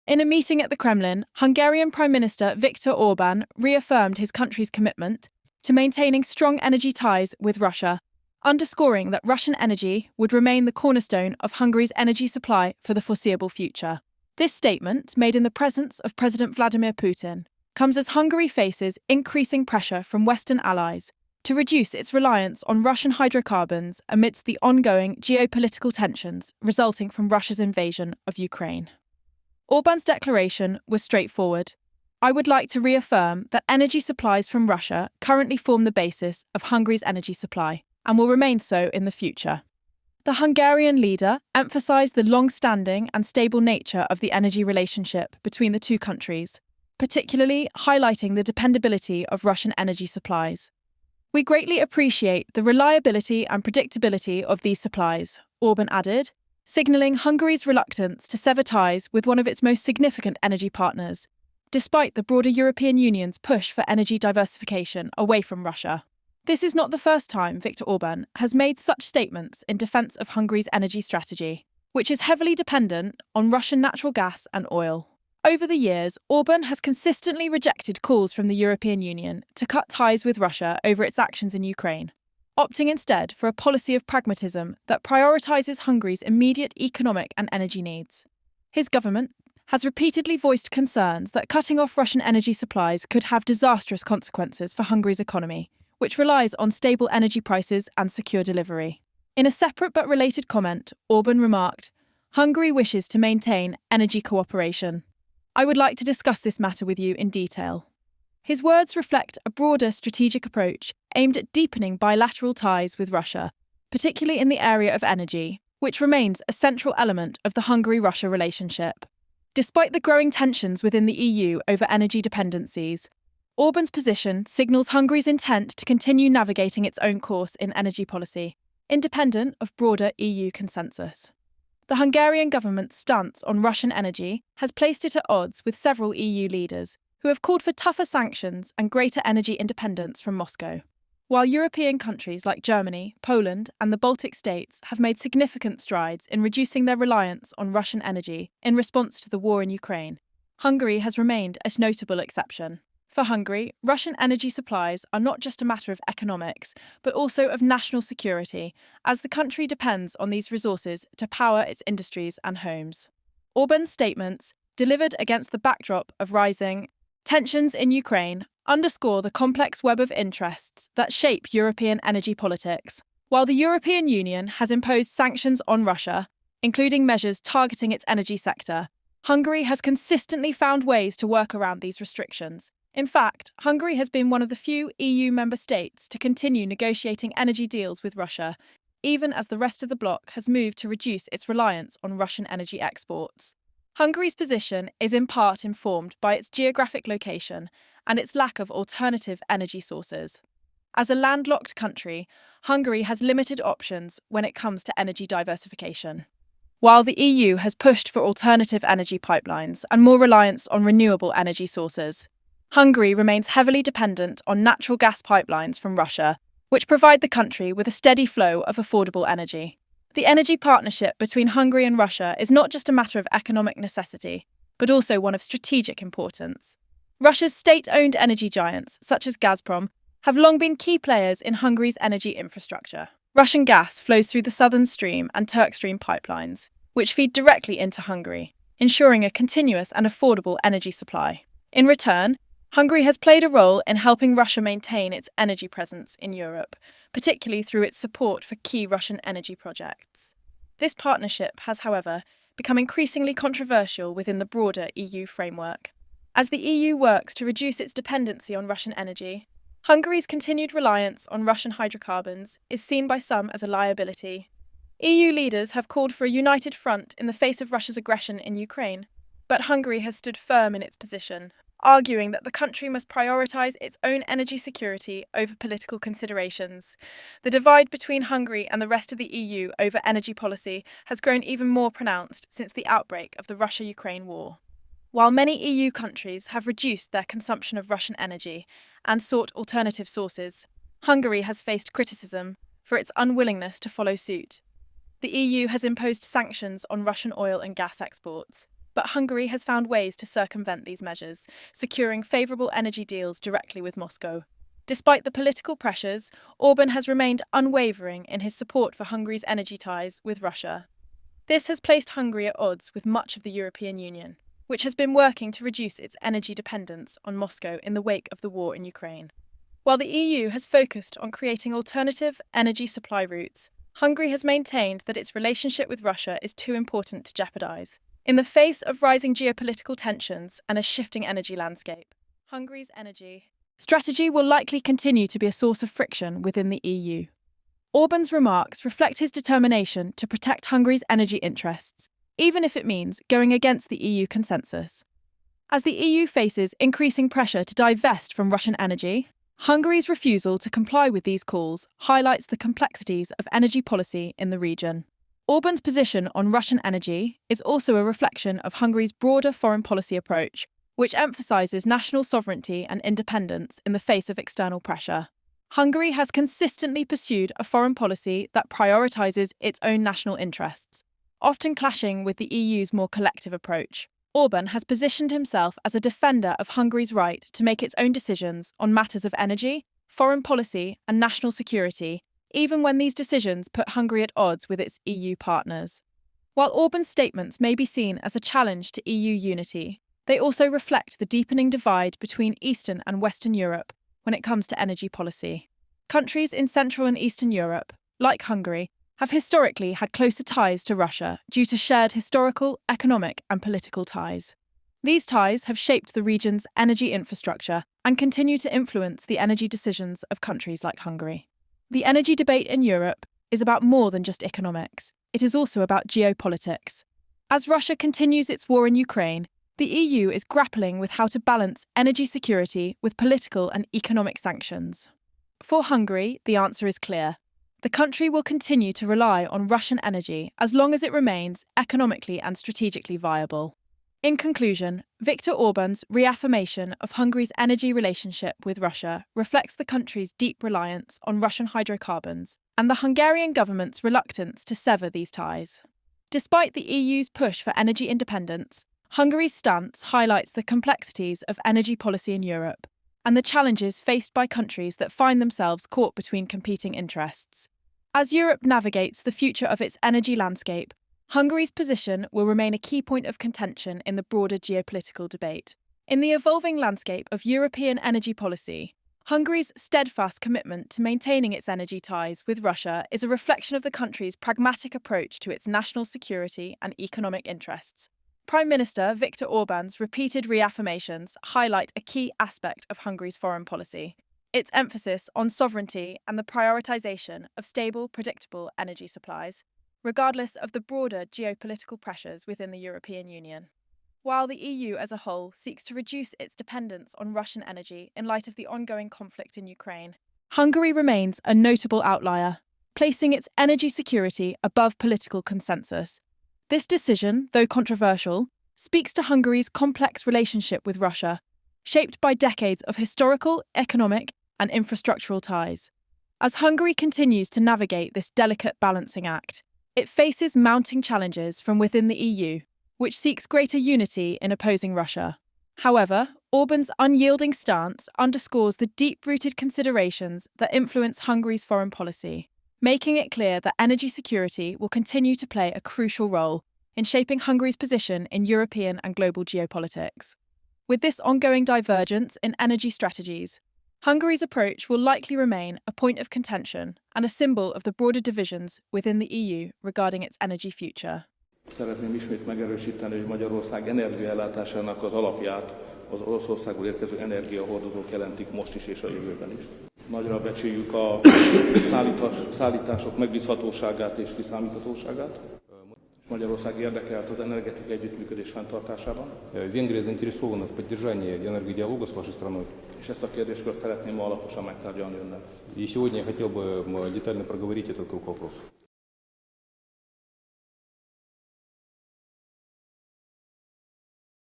In a meeting at the Kremlin, Hungarian Prime Minister Viktor Orban reaffirmed his country's commitment to maintaining strong energy ties with Russia, underscoring that Russian energy would remain the cornerstone of Hungary's energy supply for the foreseeable future. This statement, made in the presence of President Vladimir Putin, comes as Hungary faces increasing pressure from Western allies to reduce its reliance on Russian hydrocarbons amidst the ongoing geopolitical tensions resulting from Russia's invasion of Ukraine. Orban's declaration was straightforward. I would like to reaffirm that energy supplies from Russia currently form the basis of Hungary's energy supply and will remain so in the future. The Hungarian leader emphasised the long-standing and stable nature of the energy relationship between the two countries, particularly highlighting the dependability of Russian energy supplies. We greatly appreciate the reliability and predictability of these supplies, Orban added, signalling Hungary's reluctance to sever ties with one of its most significant energy partners, despite the broader European Union's push for energy diversification away from Russia. This is not the first time Viktor Orban has made such statements in defence of Hungary's energy strategy, which is heavily dependent on Russian natural gas and oil. Over the years, Orban has consistently rejected calls from the European Union to cut ties with Russia over its actions in Ukraine, opting instead for a policy of pragmatism that prioritises Hungary's immediate economic and energy needs. His government has repeatedly voiced concerns that cutting off Russian energy supplies could have disastrous consequences for Hungary's economy, which relies on stable energy prices and secure delivery. In a separate but related comment, Orban remarked, "Hungary wishes to maintain energy cooperation. I would like to discuss this matter with you in detail." His words reflect a broader strategic approach aimed at deepening bilateral ties with Russia, particularly in the area of energy, which remains a central element of the Hungary-Russia relationship. Despite the growing tensions within the EU over energy dependencies, Orban's position signals Hungary's intent to continue navigating its own course in energy policy, independent of broader EU consensus. The Hungarian government's stance on Russian energy has placed it at odds with several EU leaders, who have called for tougher sanctions and greater energy independence from Moscow. While European countries like Germany, Poland, and the Baltic states have made significant strides in reducing their reliance on Russian energy in response to the war in Ukraine, Hungary has remained a notable exception. For Hungary, Russian energy supplies are not just a matter of economics, but also of national security, as the country depends on these resources to power its industries and homes. Orban's statements, delivered against the backdrop of rising tensions in Ukraine, underscore the complex web of interests that shape European energy politics. While the European Union has imposed sanctions on Russia, including measures targeting its energy sector, Hungary has consistently found ways to work around these restrictions. In fact, Hungary has been one of the few EU member states to continue negotiating energy deals with Russia, even as the rest of the bloc has moved to reduce its reliance on Russian energy exports. Hungary's position is in part informed by its geographic location and its lack of alternative energy sources. As a landlocked country, Hungary has limited options when it comes to energy diversification. While the EU has pushed for alternative energy pipelines and more reliance on renewable energy sources, Hungary remains heavily dependent on natural gas pipelines from Russia, which provide the country with a steady flow of affordable energy. The energy partnership between Hungary and Russia is not just a matter of economic necessity, but also one of strategic importance. Russia's state-owned energy giants, such as Gazprom, have long been key players in Hungary's energy infrastructure. Russian gas flows through the Southern Stream and Turk Stream pipelines, which feed directly into Hungary, ensuring a continuous and affordable energy supply. In return, Hungary has played a role in helping Russia maintain its energy presence in Europe, particularly through its support for key Russian energy projects. This partnership has, however, become increasingly controversial within the broader EU framework. As the EU works to reduce its dependency on Russian energy, Hungary's continued reliance on Russian hydrocarbons is seen by some as a liability. EU leaders have called for a united front in the face of Russia's aggression in Ukraine, but Hungary has stood firm in its position, arguing that the country must prioritise its own energy security over political considerations. The divide between Hungary and the rest of the EU over energy policy has grown even more pronounced since the outbreak of the Russia-Ukraine war. While many EU countries have reduced their consumption of Russian energy and sought alternative sources, Hungary has faced criticism for its unwillingness to follow suit. The EU has imposed sanctions on Russian oil and gas exports, but Hungary has found ways to circumvent these measures, securing favourable energy deals directly with Moscow. Despite the political pressures, Orban has remained unwavering in his support for Hungary's energy ties with Russia. This has placed Hungary at odds with much of the European Union, which has been working to reduce its energy dependence on Moscow in the wake of the war in Ukraine. While the EU has focused on creating alternative energy supply routes, Hungary has maintained that its relationship with Russia is too important to jeopardise. In the face of rising geopolitical tensions and a shifting energy landscape, Hungary's energy strategy will likely continue to be a source of friction within the EU. Orban's remarks reflect his determination to protect Hungary's energy interests, even if it means going against the EU consensus. As the EU faces increasing pressure to divest from Russian energy, Hungary's refusal to comply with these calls highlights the complexities of energy policy in the region. Orban's position on Russian energy is also a reflection of Hungary's broader foreign policy approach, which emphasises national sovereignty and independence in the face of external pressure. Hungary has consistently pursued a foreign policy that prioritises its own national interests, often clashing with the EU's more collective approach. Orban has positioned himself as a defender of Hungary's right to make its own decisions on matters of energy, foreign policy, and national security, even when these decisions put Hungary at odds with its EU partners. While Orban's statements may be seen as a challenge to EU unity, they also reflect the deepening divide between Eastern and Western Europe when it comes to energy policy. Countries in Central and Eastern Europe, like Hungary, have historically had closer ties to Russia due to shared historical, economic, and political ties. These ties have shaped the region's energy infrastructure and continue to influence the energy decisions of countries like Hungary. The energy debate in Europe is about more than just economics. It is also about geopolitics. As Russia continues its war in Ukraine, the EU is grappling with how to balance energy security with political and economic sanctions. For Hungary, the answer is clear. The country will continue to rely on Russian energy as long as it remains economically and strategically viable. In conclusion, Viktor Orban's reaffirmation of Hungary's energy relationship with Russia reflects the country's deep reliance on Russian hydrocarbons and the Hungarian government's reluctance to sever these ties. Despite the EU's push for energy independence, Hungary's stance highlights the complexities of energy policy in Europe and the challenges faced by countries that find themselves caught between competing interests. As Europe navigates the future of its energy landscape, Hungary's position will remain a key point of contention in the broader geopolitical debate. In the evolving landscape of European energy policy, Hungary's steadfast commitment to maintaining its energy ties with Russia is a reflection of the country's pragmatic approach to its national security and economic interests. Prime Minister Viktor Orban's repeated reaffirmations highlight a key aspect of Hungary's foreign policy: its emphasis on sovereignty and the prioritization of stable, predictable energy supplies, regardless of the broader geopolitical pressures within the European Union. While the EU as a whole seeks to reduce its dependence on Russian energy in light of the ongoing conflict in Ukraine, Hungary remains a notable outlier, placing its energy security above political consensus. This decision, though controversial, speaks to Hungary's complex relationship with Russia, shaped by decades of historical, economic, and infrastructural ties. As Hungary continues to navigate this delicate balancing act, it faces mounting challenges from within the EU, which seeks greater unity in opposing Russia. However, Orban's unyielding stance underscores the deep-rooted considerations that influence Hungary's foreign policy, making it clear that energy security will continue to play a crucial role in shaping Hungary's position in European and global geopolitics. With this ongoing divergence in energy strategies, Hungary's approach will likely remain a point of contention and a symbol of the broader divisions within the EU regarding its energy future. Szeretném ismét megerősíteni, hogy Magyarország energiaellátásának az alapját az Oroszországból érkező energiahordozók jelentik most is és a jövőben is. Nagyra becsüljük a szállítások megbízhatóságát és kiszámíthatóságát. Magyarország érdekelt az energetikai együttműködés fenntartásában. Венгрия заинтересована в поддержании энергодиалога с вашей страной. És ezt a kérdéskört szeretném ma alaposan megtárgyalni önnel. И сегодня я хотел бы детально проговорить этот круг вопросов.